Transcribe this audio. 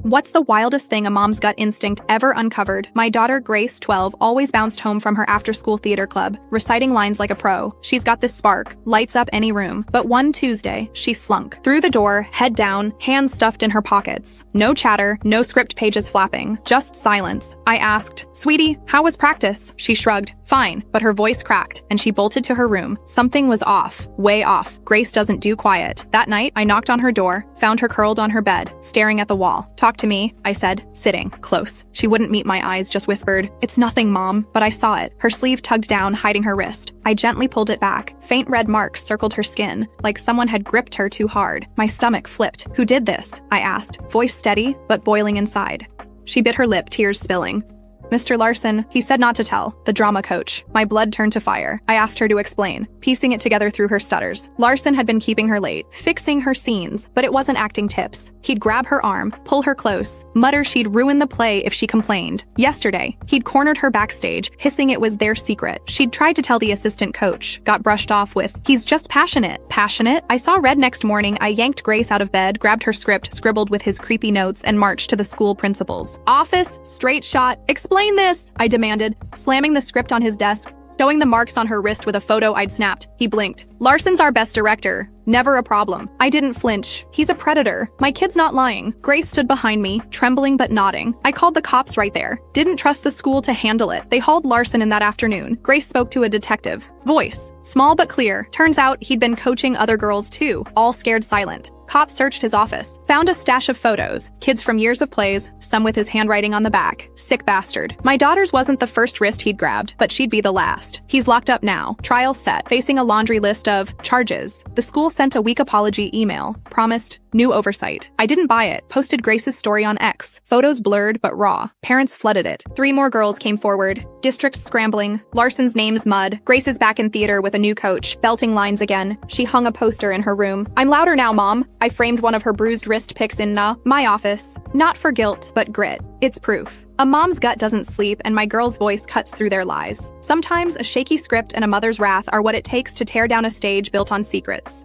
What's the wildest thing a mom's gut instinct ever uncovered? My daughter Grace, 12, always bounced home from her after-school theater club, reciting lines like a pro. She's got this spark, lights up any room. But one Tuesday, she slunk. Through the door, head down, hands stuffed in her pockets. No chatter, no script pages flapping, just silence. I asked, "Sweetie, how was practice?" She shrugged. "Fine," but her voice cracked, and she bolted to her room. Something was off, way off. Grace doesn't do quiet. That night, I knocked on her door, found her curled on her bed, staring at the wall. "Talk to me," I said, sitting close. She wouldn't meet my eyes, just whispered, "It's nothing, Mom," but I saw it. Her sleeve tugged down, hiding her wrist. I gently pulled it back. Faint red marks circled her skin, like someone had gripped her too hard. My stomach flipped. "Who did this?" I asked, voice steady, but boiling inside. She bit her lip, tears spilling. "Mr. Larson, he said not to tell, the drama coach." My blood turned to fire. I asked her to explain, piecing it together through her stutters. Larson had been keeping her late, fixing her scenes, but it wasn't acting tips. He'd grab her arm, pull her close, mutter she'd ruin the play if she complained. Yesterday, he'd cornered her backstage, hissing it was their secret. She'd tried to tell the assistant coach, got brushed off with, "He's just passionate." Passionate? I saw red next morning. I yanked Grace out of bed, grabbed her script, scribbled with his creepy notes, and marched to the school principal's office. Straight shot. "Explain this," I demanded, slamming the script on his desk, showing the marks on her wrist with a photo I'd snapped. He blinked. "Larson's our best director. Never a problem." I didn't flinch. "He's a predator. My kid's not lying." Grace stood behind me, trembling but nodding. "I called the cops right there. Didn't trust the school to handle it. They hauled Larson in that afternoon." Grace spoke to a detective. Voice, small but clear. Turns out he'd been coaching other girls too, all scared silent. Cops searched his office, found a stash of photos, kids from years of plays, some with his handwriting on the back. Sick bastard. My daughter's wasn't the first wrist he'd grabbed, but she'd be the last. He's locked up now, trial set, facing a laundry list of charges. The school sent a weak apology email, promised new oversight. I didn't buy it, posted Grace's story on X. Photos blurred but raw. Parents flooded it. 3 more girls came forward. Districts scrambling. Larson's name's mud. Grace is back in theater with a new coach, belting lines again. She hung a poster in her room. "I'm louder now, Mom." I framed one of her bruised wrist pics in my office. Not for guilt, but grit. It's proof. A mom's gut doesn't sleep, and my girl's voice cuts through their lies. Sometimes a shaky script and a mother's wrath are what it takes to tear down a stage built on secrets.